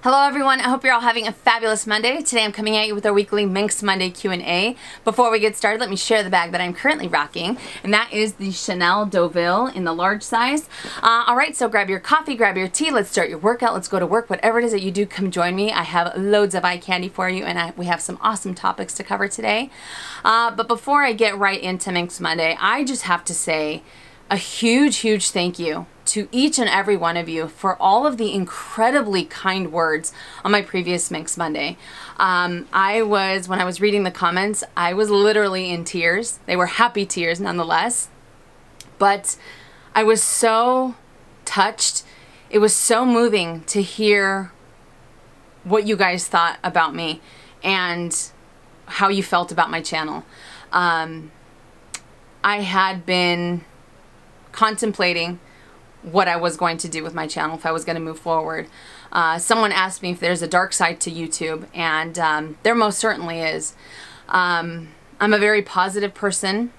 Hello everyone, I hope you're all having a fabulous Monday. Today I'm coming at you with our weekly Minks Monday Q&A. Before we get started, let me share the bag that I'm currently rocking, and that is the Chanel Deauville in the large size. Alright, so grab your coffee, grab your tea, let's start your workout, let's go to work. Whatever it is that you do, come join me. I have loads of eye candy for you, and we have some awesome topics to cover today. But before I get right into Minks Monday, I just have to say a huge thank you to each and every one of you for all of the incredibly kind words on my previous Minks Monday. When I was reading the comments, I was literally in tears. They were happy tears nonetheless. But I was so touched. It was so moving to hear what you guys thought about me and how you felt about my channel. I had been contemplating what I was going to do with my channel, if I was going to move forward. Someone asked me if there's a dark side to YouTube, and there most certainly is. I'm a very positive person.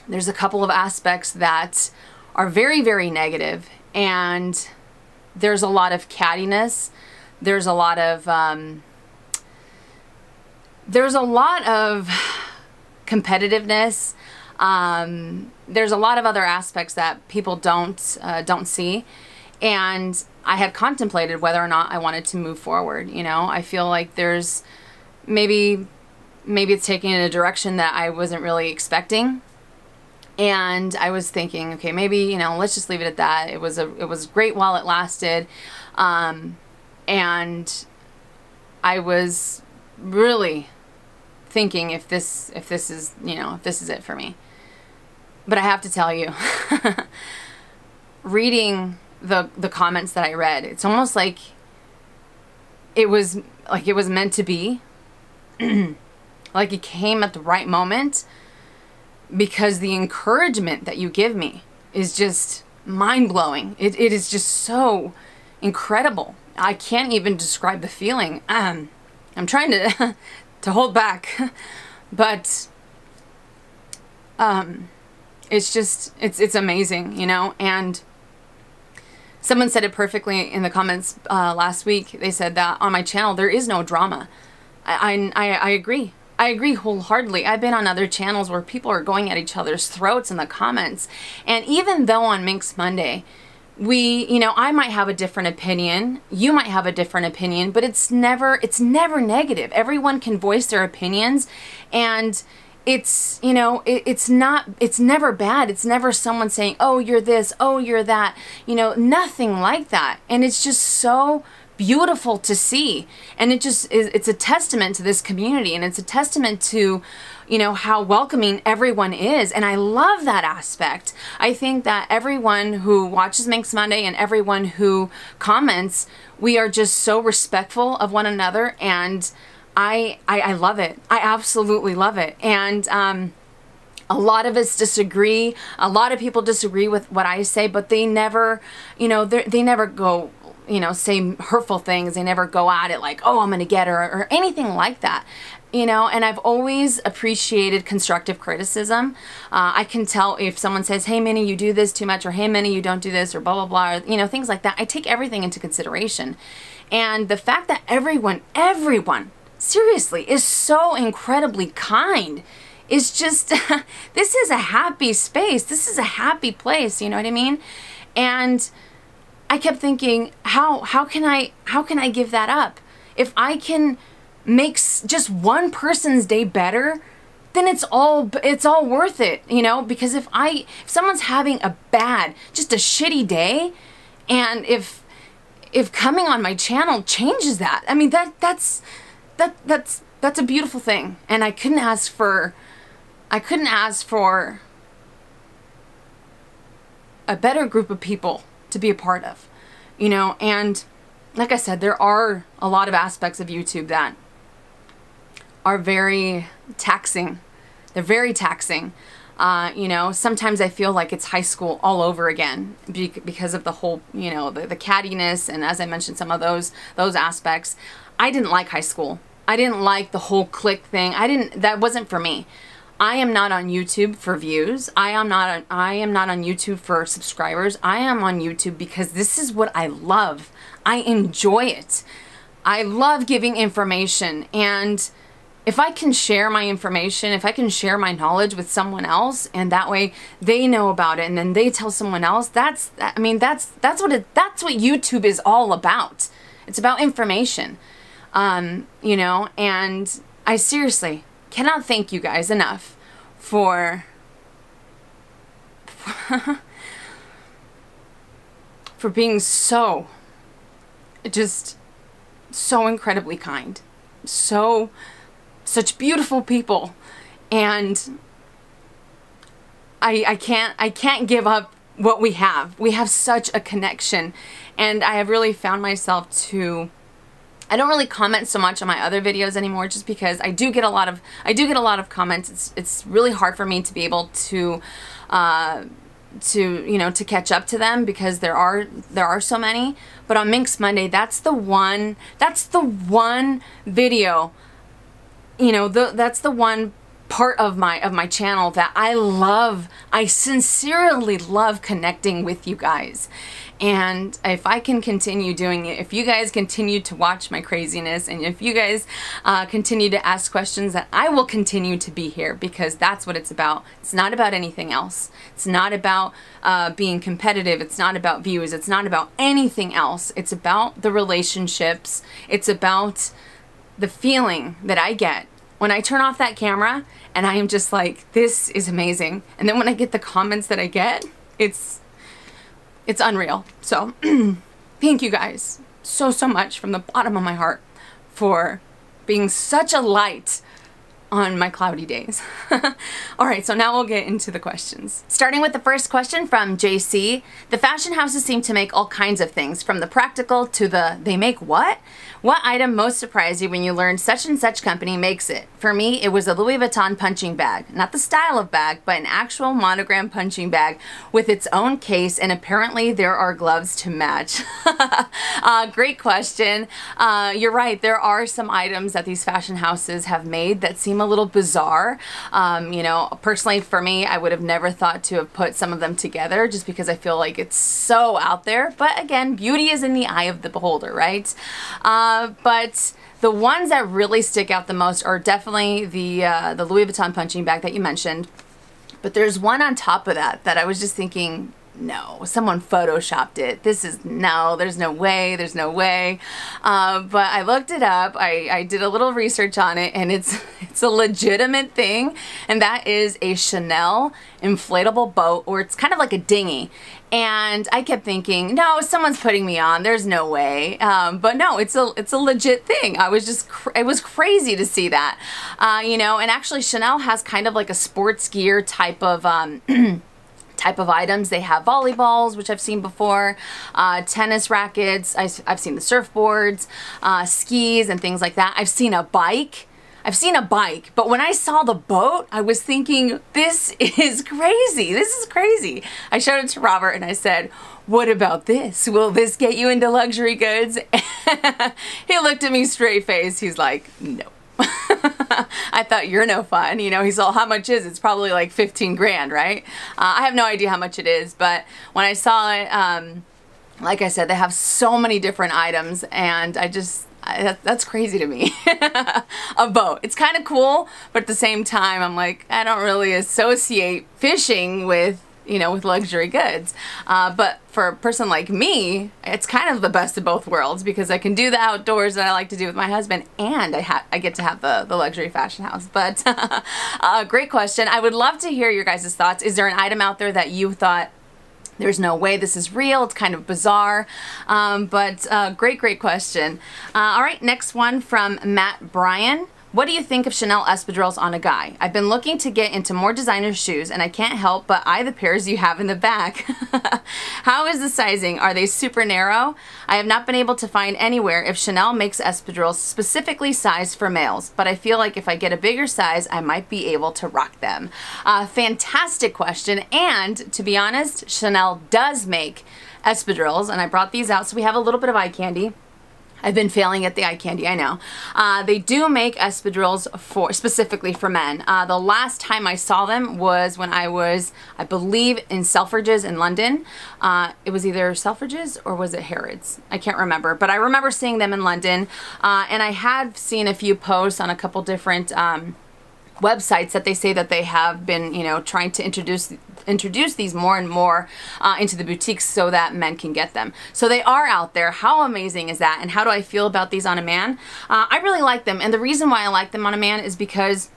There's a couple of aspects that are very negative, and there's a lot of cattiness. There's a lot of competitiveness. There's a lot of other aspects that people don't see, and I had contemplated whether or not I wanted to move forward. You know, I feel like there's maybe it's taking in a direction that I wasn't really expecting, and I was thinking, okay, maybe, you know, let's just leave it at that. It was great while it lasted, and I was really thinking if this is, you know, if this is it for me. But I have to tell you, reading the comments that I read, it's almost like it was meant to be. Like it came at the right moment, because the encouragement that you give me is just mind-blowing. It is just so incredible. I can't even describe the feeling. I'm trying to to hold back, but it's amazing, you know. And someone said it perfectly in the comments last week. They said that on my channel there is no drama. I agree. I agree wholeheartedly. I've been on other channels where people are going at each other's throats in the comments, and even though on Minks Monday you know, I might have a different opinion, you might have a different opinion, but it's never negative. Everyone can voice their opinions, and it's, you know, it's never bad. It's never someone saying, oh, you're this, oh, you're that, you know, nothing like that. And it's just so beautiful to see, and it's a testament to this community, and it's a testament to, you know, how welcoming everyone is, and I love that aspect. I think that everyone who watches Minks Monday and everyone who comments, we are just so respectful of one another, and I love it. I absolutely love it. And a lot of us disagree. A lot of people disagree with what I say, but they never, you know, they never go, you know, say hurtful things. They never go at it like, oh, I'm gonna get her, or anything like that. You know, and I've always appreciated constructive criticism. I can tell if someone says, hey, Minnie, you do this too much, or hey, Minnie, you don't do this, or blah, blah, blah, or, you know, things like that. I take everything into consideration. And the fact that everyone, seriously, is so incredibly kind is just, this is a happy space. This is a happy place, you know what I mean? And I kept thinking, how can I give that up? If I can make just one person's day better, then it's all worth it, you know. Because if someone's having just a shitty day, and if coming on my channel changes that, I mean, that's a beautiful thing. And I couldn't ask for a better group of people to be a part of, you know. And like I said, there are a lot of aspects of YouTube that are very taxing. They're very taxing. You know, sometimes I feel like it's high school all over again because of the whole, you know, the cattiness, and as I mentioned, some of those aspects. I didn't like high school. I didn't like the whole click thing. That wasn't for me. I am not on YouTube for views. I am not on YouTube for subscribers. I am on YouTube because this is what I love. I enjoy it. I love giving information, and if I can share my information, if I can share my knowledge with someone else, and that way they know about it, and then they tell someone else, that's what YouTube is all about. It's about information, you know. And I seriously cannot thank you guys enough for for being so incredibly kind, such beautiful people. And I can't give up what we have. We have such a connection, and I have really found myself to, I don't really comment so much on my other videos anymore, just because I do get a lot of comments. It's really hard for me to be able to you know, to catch up to them, because there are so many. But on Minks Monday, that's the one video, you know, that's the one part of my channel that I sincerely love connecting with you guys. And if I can continue doing it, if you guys continue to watch my craziness, and if you guys continue to ask questions, that I will continue to be here, because that's what it's about. It's not about anything else. It's not about being competitive. It's not about views. It's not about anything else. It's about the relationships. It's about the feeling that I get when I turn off that camera and I am just like, this is amazing. And then when I get the comments that I get, it's unreal. So thank you guys so much from the bottom of my heart for being such a light on my cloudy days. All right, so now we'll get into the questions. Starting with the first question from JC. The fashion houses seem to make all kinds of things, from the practical to the they make what? What item most surprised you when you learned such and such company makes it? For me, it was a Louis Vuitton punching bag. Not the style of bag, but an actual monogram punching bag with its own case, and apparently there are gloves to match. Great question. You're right, there are some items that these fashion houses have made that seem a little bizarre. You know, personally for me, I would have never thought to have put some of them together, just because I feel like it's so out there. But again, beauty is in the eye of the beholder, right? But the ones that really stick out the most are definitely the Louis Vuitton punching bag that you mentioned. But there's one on top of that I was just thinking, no, someone photoshopped it. There's no way. But I looked it up. I did a little research on it, and it's a legitimate thing, and that is a Chanel inflatable boat, or it's kind of like a dinghy. And I kept thinking, no, someone's putting me on. There's no way. But no, it's a legit thing. It was crazy to see that. You know, and actually Chanel has kind of like a sports gear type of items. They have volleyballs, which I've seen before, tennis rackets. I've seen the surfboards, skis and things like that. I've seen a bike, but when I saw the boat, I was thinking, this is crazy. This is crazy. I showed it to Robert and I said, what about this? Will this get you into luxury goods? He looked at me straight face. He's like, no. I thought, you're no fun. You know, he's all, how much is it? It's probably like 15 grand, right? I have no idea how much it is, but when I saw it, like I said, they have so many different items, and that's crazy to me. A boat. It's kind of cool, but at the same time, I'm like, I don't really associate fishing with, you know, with luxury goods. But for a person like me, it's kind of the best of both worlds, because I can do the outdoors that I like to do with my husband, and I get to have the luxury fashion house. But great question. I would love to hear your guys' thoughts. Is there an item out there that you thought, there's no way this is real, it's kind of bizarre? But great question. All right, next one from Matt Bryan. What do you think of Chanel espadrilles on a guy? I've been looking to get into more designer shoes, and I can't help but eye the pairs you have in the back. How is the sizing? Are they super narrow? I have not been able to find anywhere if Chanel makes espadrilles specifically sized for males, but I feel like if I get a bigger size, I might be able to rock them. Fantastic question, and to be honest, Chanel does make espadrilles, and I brought these out, so we have a little bit of eye candy. I've been failing at the eye candy, I know. They do make espadrilles specifically for men. The last time I saw them was when I was, I believe, in Selfridges in London. It was either Selfridges or was it Harrods? I can't remember, but I remember seeing them in London. And I had seen a few posts on a couple different websites that they say that they have been, you know, trying to introduce these more and more into the boutiques so that men can get them. So they are out there. How amazing is that? And how do I feel about these on a man? I really like them. And the reason why I like them on a man is because,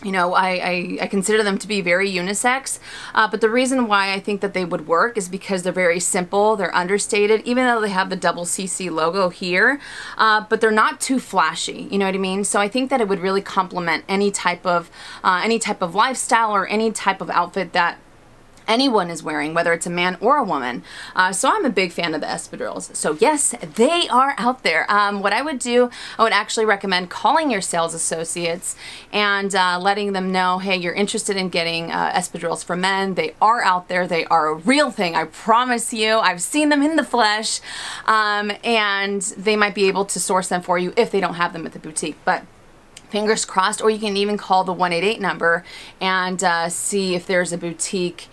you know, I consider them to be very unisex, but the reason why I think that they would work is because they're very simple, they're understated, even though they have the double CC logo here, but they're not too flashy, you know what I mean? So I think that it would really complement any type of lifestyle or any type of outfit that anyone is wearing, whether it's a man or a woman. So I'm a big fan of the espadrilles. So yes, they are out there. What I would do, I would actually recommend calling your sales associates and letting them know, hey, you're interested in getting espadrilles for men. They are out there. They are a real thing. I promise you. I've seen them in the flesh, and they might be able to source them for you if they don't have them at the boutique. But fingers crossed, or you can even call the 188 number and see if there's a boutique,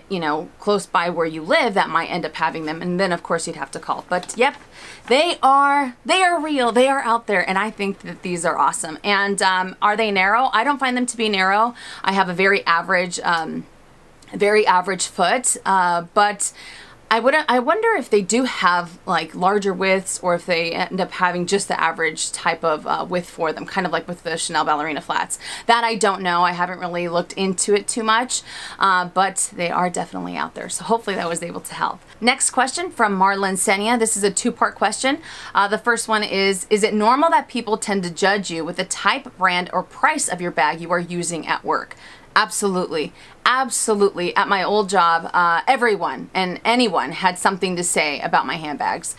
you know, close by where you live that might end up having them. And then of course you'd have to call. But yep, they are real. They are out there. And I think that these are awesome. And are they narrow? I don't find them to be narrow. I have a very average foot, but I wonder if they do have like larger widths or if they end up having just the average type of width for them, kind of like with the Chanel ballerina flats. That I don't know. I haven't really looked into it too much, but they are definitely out there. So hopefully that was able to help. Next question from Marlon Senia. This is a two-part question. The first one is it normal that people tend to judge you with the type, brand, or price of your bag you are using at work? Absolutely. Absolutely. At my old job, everyone and anyone had something to say about my handbags.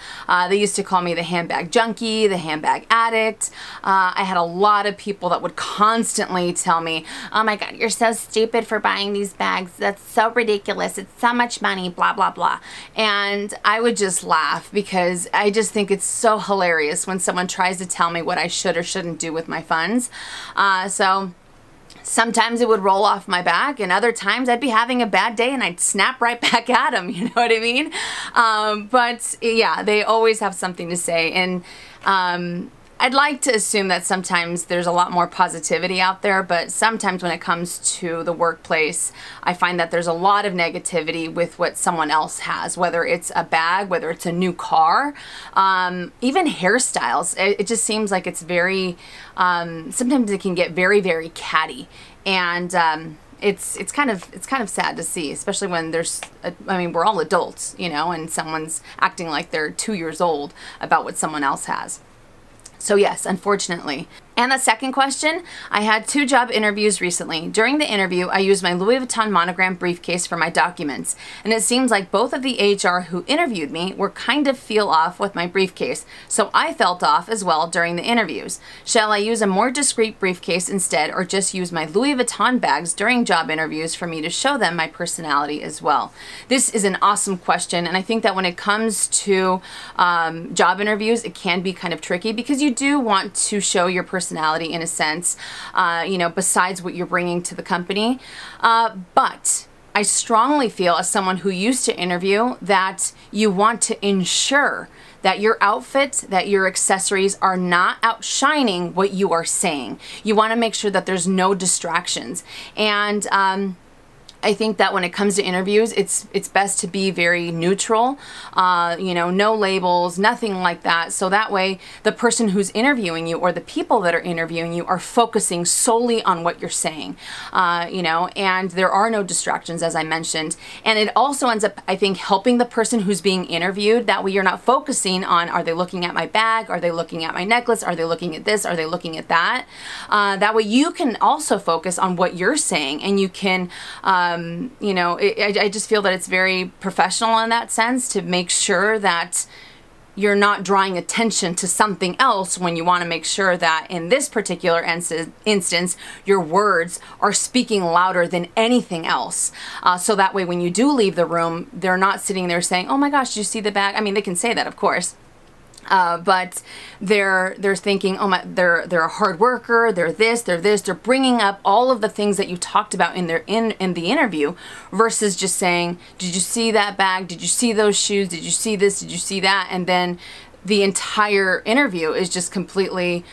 They used to call me the handbag junkie, the handbag addict. I had a lot of people that would constantly tell me, oh my God, you're so stupid for buying these bags. That's so ridiculous. It's so much money, blah, blah, blah. And I would just laugh because I just think it's so hilarious when someone tries to tell me what I should or shouldn't do with my funds. Sometimes it would roll off my back, and other times I'd be having a bad day and I'd snap right back at them, you know what I mean? But yeah, they always have something to say, and I'd like to assume that sometimes there's a lot more positivity out there, but sometimes when it comes to the workplace, I find that there's a lot of negativity with what someone else has, whether it's a bag, whether it's a new car, even hairstyles. It just seems like it's very, sometimes it can get very, very catty, and it's kind of sad to see, especially when there's, I mean, we're all adults, you know, and someone's acting like they're 2 years old about what someone else has. So yes, unfortunately. And the second question, I had 2 job interviews recently. During the interview, I used my Louis Vuitton monogram briefcase for my documents, and it seems like both of the HR who interviewed me were kind of feel off with my briefcase, so I felt off as well during the interviews. Shall I use a more discreet briefcase instead, or just use my Louis Vuitton bags during job interviews for me to show them my personality as well? This is an awesome question, and I think that when it comes to job interviews, it can be kind of tricky because you do want to show your personality in a sense, you know, besides what you're bringing to the company. But I strongly feel, as someone who used to interview, that you want to ensure that your outfit, that your accessories are not outshining what you are saying. You want to make sure that there's no distractions. And I think that when it comes to interviews, it's best to be very neutral, you know, no labels, nothing like that. So that way the person who's interviewing you or the people that are interviewing you are focusing solely on what you're saying, you know, and there are no distractions, as I mentioned. And it also ends up, I think, helping the person who's being interviewed. That way you're not focusing on, are they looking at my bag? Are they looking at my necklace? Are they looking at this? Are they looking at that? That way you can also focus on what you're saying, and you can, you know, I just feel that it's very professional in that sense to make sure that you're not drawing attention to something else when you want to make sure that in this particular instance, your words are speaking louder than anything else. So that way when you do leave the room, they're not sitting there saying, oh my gosh, did you see the bag? I mean, they can say that, of course. But they're thinking, oh my, they're a hard worker, they're this, they're bringing up all of the things that you talked about in the interview, versus just saying, did you see that bag? Did you see those shoes? Did you see this? Did you see that? And then the entire interview is just completely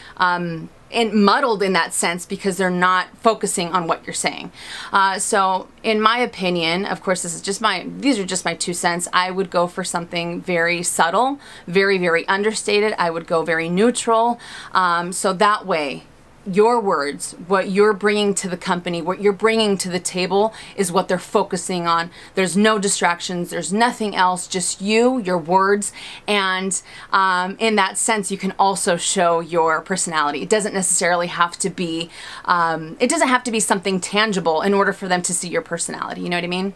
and muddled in that sense, because they're not focusing on what you're saying. So in my opinion, of course, these are just my 2 cents. I would go for something very subtle, very, very understated. I would go very neutral. So that way, your words, what you're bringing to the company, what you're bringing to the table is what they're focusing on. There's no distractions. There's nothing else, just you, your words. And in that sense, you can also show your personality. It doesn't necessarily have to be, something tangible in order for them to see your personality. You know what I mean?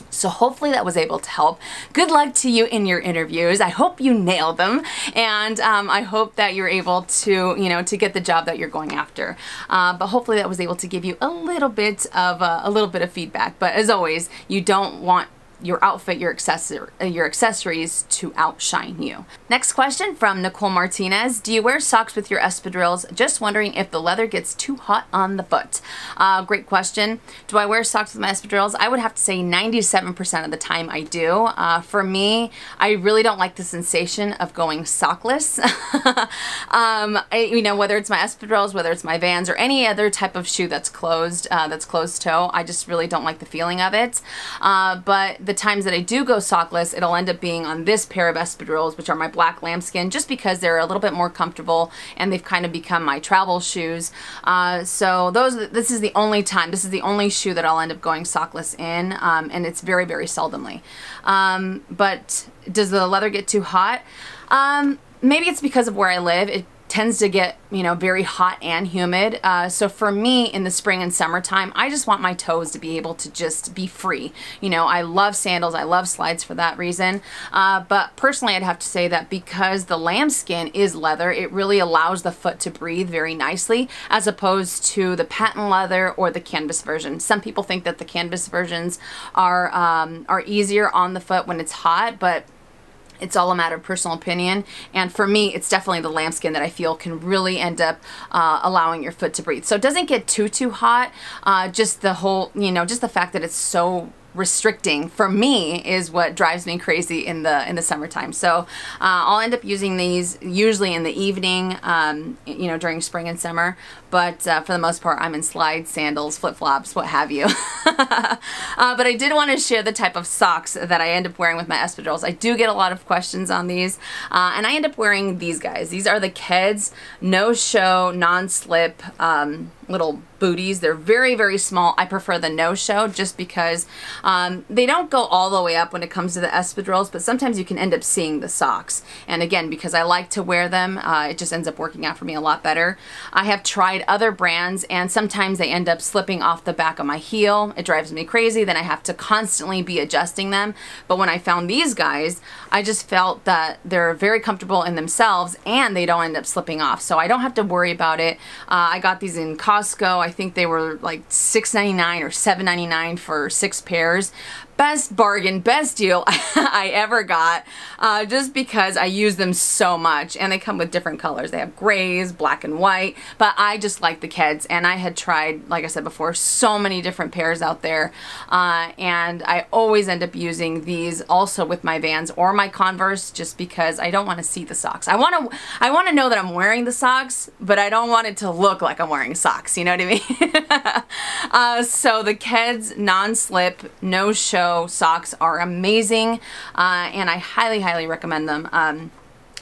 So hopefully that was able to help. Good luck to you in your interviews. I hope you nailed them, and I hope that you're able to, to get the job that you're going after. But hopefully that was able to give you a little bit of feedback. But as always, you don't want your outfit, your accessories to outshine you. Next question from Nicole Martinez. Do you wear socks with your espadrilles? Just wondering if the leather gets too hot on the foot. Great question. Do I wear socks with my espadrilles? I would have to say 97% of the time I do. For me, I really don't like the sensation of going sockless. Whether it's my espadrilles, whether it's my Vans, or any other type of shoe that's closed toe, I just really don't like the feeling of it. But the times that I do go sockless, it'll end up being on this pair of espadrilles, which are my black lambskin, just because they're a little bit more comfortable and they've kind of become my travel shoes. So this is the only time, this is the only shoe that I'll end up going sockless in, and it's very, very seldomly. But does the leather get too hot? Maybe it's because of where I live. It tends to get, very hot and humid. So for me, in the spring and summertime, I just want my toes to be able to just be free. I love sandals, I love slides for that reason. But personally, I'd have to say that because the lambskin is leather, it really allows the foot to breathe very nicely, as opposed to the patent leather or the canvas version. Some people think that the canvas versions are easier on the foot when it's hot, but it's all a matter of personal opinion. And for me, it's definitely the lambskin that I feel can really end up allowing your foot to breathe. So it doesn't get too hot. Just the whole, just the fact that it's so restricting for me is what drives me crazy in the summertime. So I'll end up using these usually in the evening, during spring and summer. But for the most part, I'm in slides, sandals, flip-flops, what have you. But I did want to share the type of socks that I end up wearing with my espadrilles. I do get a lot of questions on these, and I end up wearing these guys. These are the Keds no-show, non-slip little booties. They're very, very small. I prefer the no-show just because they don't go all the way up when it comes to the espadrilles, but sometimes you can end up seeing the socks. And again, because I like to wear them, it just ends up working out for me a lot better. I have tried other brands, and sometimes they end up slipping off the back of my heel. It drives me crazy. Then I have to constantly be adjusting them. But when I found these guys, I just felt that they're very comfortable in themselves and they don't end up slipping off. So I don't have to worry about it. I got these in Costco. I think they were like $6.99 or $7.99 for 6 pairs. Best bargain, best deal I ever got, just because I use them so much, and they come with different colors. They have grays, black and white, but I just like the Keds, and I had tried, like I said before, so many different pairs out there, and I always end up using these also with my Vans or my Converse, just because I don't want to see the socks. I want to know that I'm wearing the socks, but I don't want it to look like I'm wearing socks, you know what I mean? So the Keds non-slip, no-show socks are amazing, and I highly, highly recommend them.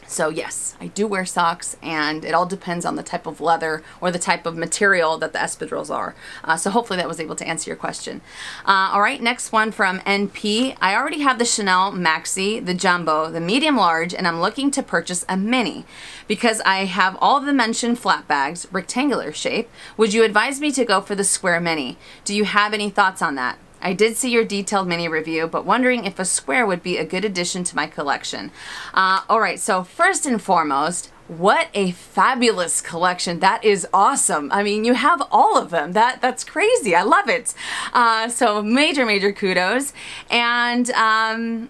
So yes, I do wear socks, and it all depends on the type of leather or the type of material that the espadrilles are. So hopefully that was able to answer your question. All right, next one from NP. I already have the Chanel Maxi, the Jumbo, the medium large, and I'm looking to purchase a mini. Because I have all of the mentioned flat bags, rectangular shape, would you advise me to go for the square mini? Do you have any thoughts on that? I did see your detailed mini review, but wondering if a square would be a good addition to my collection. All right, so first and foremost, what a fabulous collection. That is awesome. I mean, you have all of them. That's crazy. I love it. So major kudos. And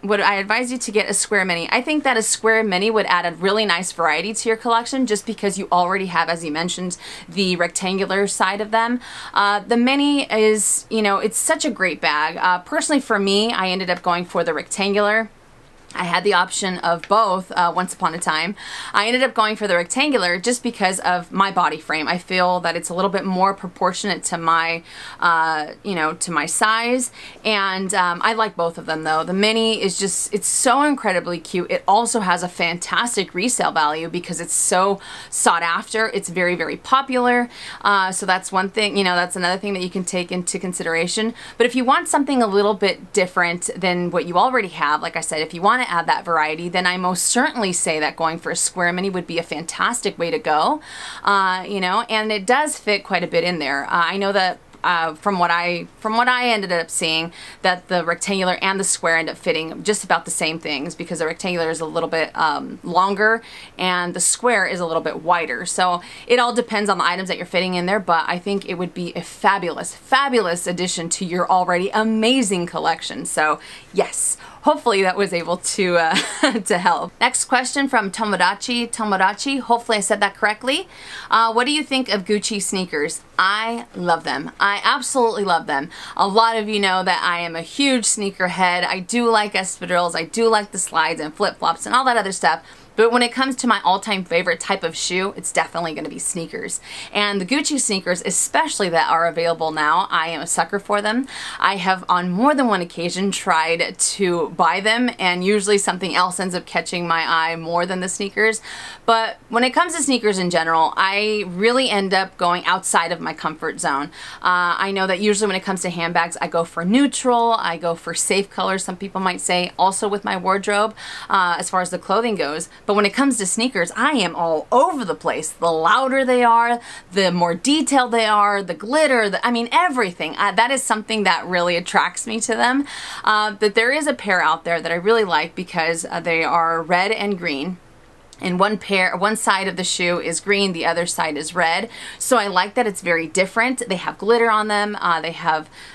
would I advise you to get a square mini? I think that a square mini would add a really nice variety to your collection, just because you already have, as you mentioned, the rectangular side of them. The mini is, you know, it's such a great bag. Personally for me, I ended up going for the rectangular. I had the option of both once upon a time. I ended up going for the rectangular just because of my body frame. I feel that it's a little bit more proportionate to my, you know, to my size. And I like both of them though. The mini is just, it's so incredibly cute. It also has a fantastic resale value because it's so sought after. It's very popular. So that's one thing, you know, that's another thing that you can take into consideration. But if you want something a little bit different than what you already have, like I said, if you want to add that variety, then I most certainly say that going for a square mini would be a fantastic way to go. You know, and it does fit quite a bit in there. I know that from what I ended up seeing, that the rectangular and the square end up fitting just about the same things, because the rectangular is a little bit longer and the square is a little bit wider. So it all depends on the items that you're fitting in there, but I think it would be a fabulous addition to your already amazing collection. So yes, hopefully that was able to to help. Next question from Tomodachi. Hopefully I said that correctly. What do you think of Gucci sneakers? I love them. I absolutely love them. A lot of you know that I am a huge sneakerhead. I do like Espadrilles. I do like the slides and flip-flops and all that other stuff. But when it comes to my all-time favorite type of shoe, it's definitely going to be sneakers. And the Gucci sneakers, especially that are available now, I am a sucker for them. I have on more than one occasion tried to buy them, and usually something else ends up catching my eye more than the sneakers. But when it comes to sneakers in general, I really end up going outside of my comfort zone. I know that usually when it comes to handbags, I go for neutral, I go for safe colors, some people might say, also with my wardrobe, as far as the clothing goes. But when it comes to sneakers, I am all over the place. The louder they are, the more detailed they are, the glitter, I mean everything. That is something that really attracts me to them. But there is a pair out there that I really like because they are red and green. And one side of the shoe is green, the other side is red. So I like that it's very different. They have glitter on them.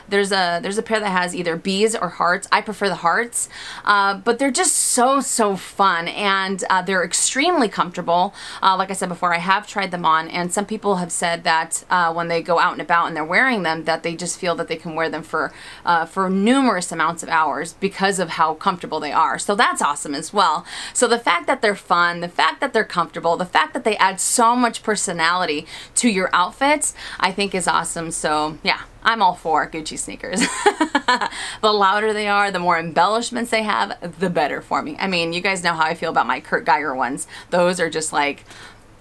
There's a pair that has either bees or hearts. I prefer the hearts, but they're just so fun, and they're extremely comfortable. Like I said before, I have tried them on, and some people have said that when they go out and about and they're wearing them, that they just feel that they can wear them for numerous amounts of hours because of how comfortable they are. So that's awesome as well. So the fact that they're fun, the fact that they're comfortable, the fact that they add so much personality to your outfits, I think is awesome. So yeah, I'm all for Gucci sneakers. The louder they are, the more embellishments they have, the better for me. I mean, you guys know how I feel about my Kurt Geiger ones. Those are just like,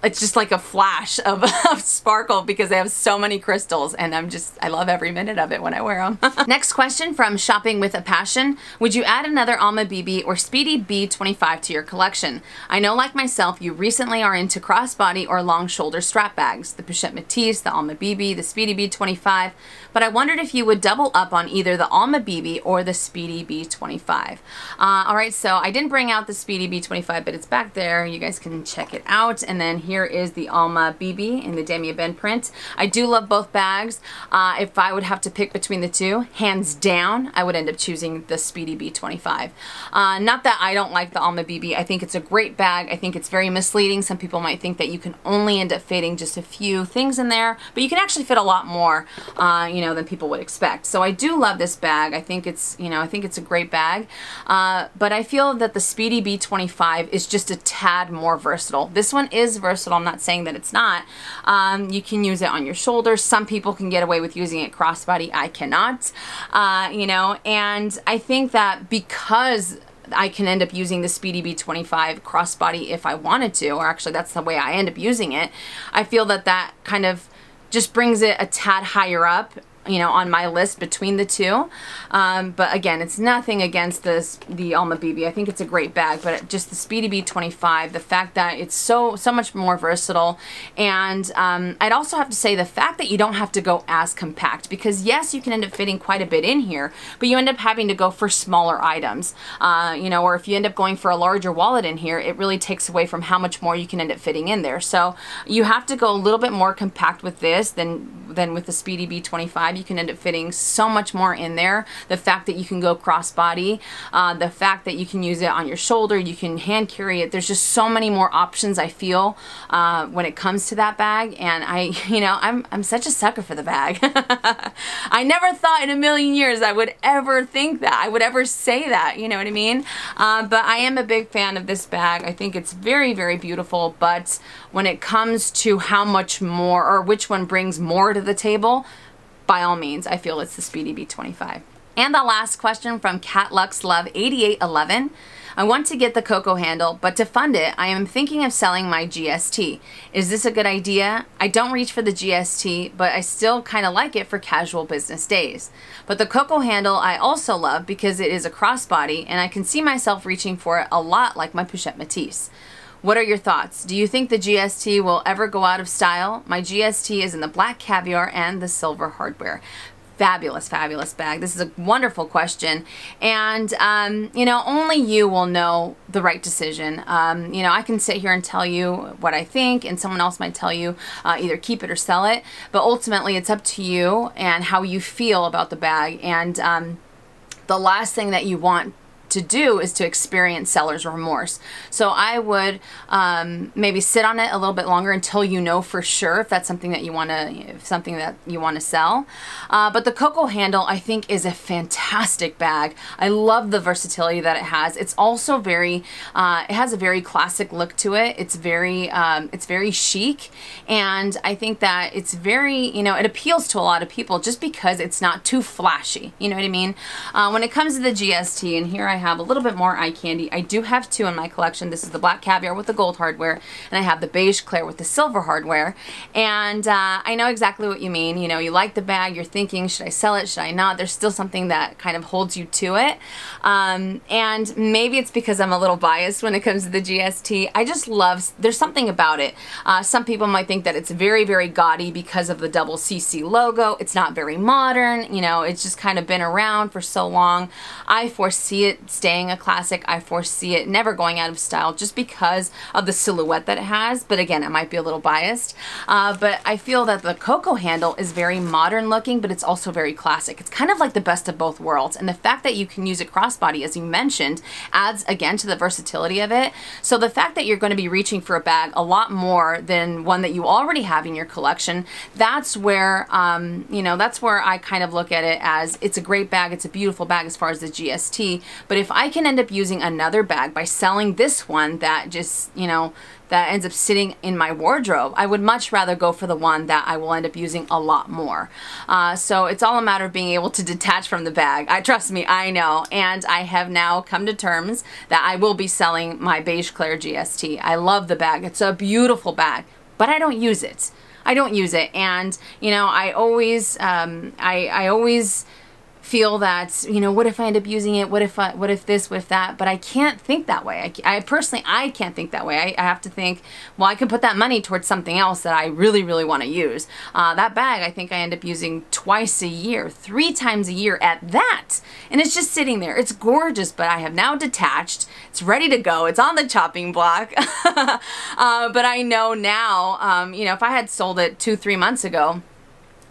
it's just like a flash of sparkle because they have so many crystals, and I love every minute of it when I wear them. Next question from Shopping with a Passion. Would you add another Alma BB or Speedy B25 to your collection? I know, like myself, you recently are into crossbody or long shoulder strap bags, the Pochette Métis, the Alma BB, the Speedy B25, but I wondered if you would double up on either the Alma BB or the Speedy B25. Alright, so I didn't bring out the Speedy B25, but it's back there. You guys can check it out. And then here is the Alma BB in the Damien Ben print. I do love both bags. If I would have to pick between the two, hands down, I would end up choosing the Speedy B25. Not that I don't like the Alma BB. I think it's a great bag. I think it's very misleading. Some people might think that you can only end up fitting just a few things in there, but you can actually fit a lot more, you know, than people would expect. So I do love this bag. I think it's, you know, I think it's a great bag. But I feel that the Speedy B25 is just a tad more versatile. This one is versatile. I'm not saying that it's not. You can use it on your shoulders. Some people can get away with using it crossbody. I cannot. You know, and I think that because I can end up using the Speedy B25 crossbody if I wanted to, or actually that's the way I end up using it, I feel that that kind of just brings it a tad higher up you know, on my list between the two. But again, it's nothing against the Alma BB. I think it's a great bag, but just the Speedy B25, the fact that it's so much more versatile. And I'd also have to say the fact that you don't have to go as compact, because yes, you can end up fitting quite a bit in here, but you end up having to go for smaller items, you know, or if you end up going for a larger wallet in here, it really takes away from how much more you can end up fitting in there. So you have to go a little bit more compact with this than with the Speedy B25. You can end up fitting so much more in there. The fact that you can go crossbody, the fact that you can use it on your shoulder, you can hand carry it. There's just so many more options, I feel, when it comes to that bag. And you know, I'm such a sucker for the bag. I never thought in a million years I would ever think that, I would ever say that, you know what I mean? But I am a big fan of this bag. I think it's very, very beautiful, but when it comes to how much more, or which one brings more to the table, by all means, I feel it's the Speedy B25. And the last question from CatLuxLove8811. I want to get the Coco handle, but to fund it, I am thinking of selling my GST. Is this a good idea? I don't reach for the GST, but I still kind of like it for casual business days. But the Coco handle I also love because it is a crossbody, and I can see myself reaching for it a lot like my Pochette Matisse. What are your thoughts? Do you think the GST will ever go out of style? My GST is in the black caviar and the silver hardware. Fabulous, fabulous bag. This is a wonderful question. And, you know, only you will know the right decision. You know, I can sit here and tell you what I think, and someone else might tell you either keep it or sell it. But ultimately, it's up to you and how you feel about the bag. And the last thing that you want to do is to experience seller's remorse. So I would maybe sit on it a little bit longer until you know for sure if that's something that you want to, sell. But the Coco handle, I think, is a fantastic bag. I love the versatility that it has. It's also very, it has a very classic look to it. It's very chic, and I think that it's very, you know, it appeals to a lot of people just because it's not too flashy. You know what I mean? When it comes to the GST, and here I have a little bit more eye candy. I do have two in my collection. This is the black caviar with the gold hardware, and I have the beige clair with the silver hardware. And I know exactly what you mean. You know, you like the bag, you're thinking, should I sell it, should I not? There's still something that kind of holds you to it. And maybe it's because I'm a little biased when it comes to the GST. I just love, there's something about it. Some people might think that it's very, very gaudy because of the double CC logo. It's not very modern. You know, it's just kind of been around for so long. I foresee it staying a classic. I foresee it never going out of style just because of the silhouette that it has. But again, I might be a little biased. But I feel that the Coco handle is very modern looking, but it's also very classic. It's kind of like the best of both worlds. And the fact that you can use it crossbody, as you mentioned, adds again to the versatility of it. So the fact that you're going to be reaching for a bag a lot more than one that you already have in your collection, that's where, you know, that's where I kind of look at it as it's a great bag. It's a beautiful bag as far as the GST. But if I can end up using another bag by selling this one that just, you know, that ends up sitting in my wardrobe, I would much rather go for the one that I will end up using a lot more. So it's all a matter of being able to detach from the bag. Trust me, I know. And I have now come to terms that I will be selling my beige clair GST. I love the bag. It's a beautiful bag, but I don't use it. I don't use it. And, you know, I always, I always feel that, you know, what if I end up using it? What if this, what if that? But I can't think that way. I personally can't think that way. I have to think, well, I can put that money towards something else that I really, really want to use. That bag, I think I end up using twice a year, 3 times a year at that. And it's just sitting there. It's gorgeous, but I have now detached. It's ready to go. It's on the chopping block. But I know now, you know, if I had sold it 2-3 months ago,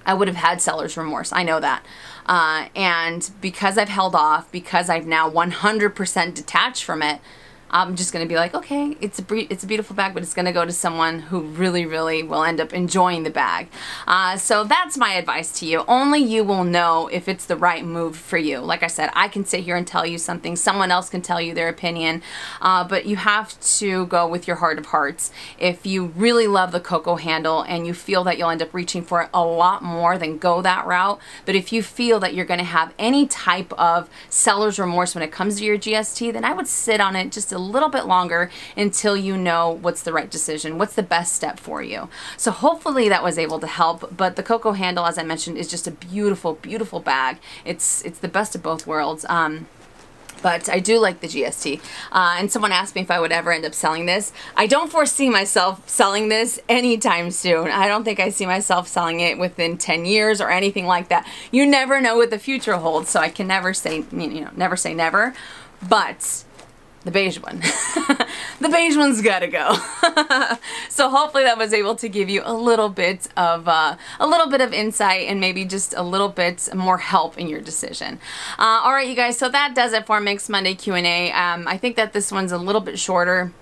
I would have had seller's remorse. I know that. And because I've held off, because I've now 100% detached from it, I'm just going to be like, okay, it's a beautiful bag, but it's going to go to someone who really, really will end up enjoying the bag. So that's my advice to you. Only you will know if it's the right move for you. Like I said, I can sit here and tell you something. Someone else can tell you their opinion, but you have to go with your heart of hearts. If you really love the Coco handle and you feel that you'll end up reaching for it a lot more, then go that route. But if you feel that you're going to have any type of seller's remorse when it comes to your GST, then I would sit on it just a a little bit longer until you know what's the right decision, what's the best step for you. So hopefully that was able to help. But the Coco Handle, as I mentioned, is just a beautiful, beautiful bag. It's the best of both worlds. But I do like the GST. And someone asked me if I would ever end up selling this. I don't foresee myself selling this anytime soon. I don't think I see myself selling it within 10 years or anything like that. You never know what the future holds, so I can never say, never say never. But the beige one. The beige one's gotta go. So hopefully that was able to give you a little bit of insight and maybe just a little bit more help in your decision. All right, you guys. So that does it for Minks Monday Q&A. I think that this one's a little bit shorter,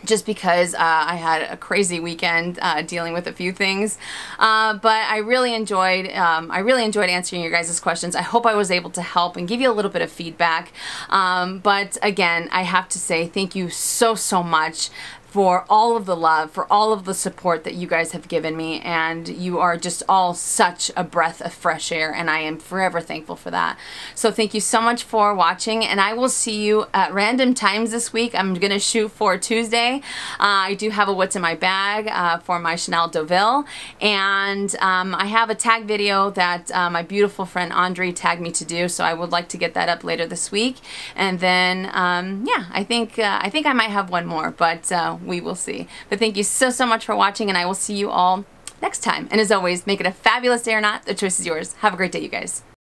just because I had a crazy weekend dealing with a few things, but I really enjoyed answering your guys' questions. I hope I was able to help and give you a little bit of feedback. But again, I have to say thank you so much for all of the love, for all of the support that you guys have given me, and you are just all such a breath of fresh air, and I am forever thankful for that. So thank you so much for watching, and I will see you at random times this week. I'm gonna shoot for Tuesday. I do have a what's in my bag for my Chanel Deauville, and I have a tag video that my beautiful friend Andre tagged me to do, so I would like to get that up later this week. And then yeah, I think I might have one more, but we will see. But thank you so much for watching, and I will see you all next time. And as always, make it a fabulous day or not. The choice is yours. Have a great day, you guys.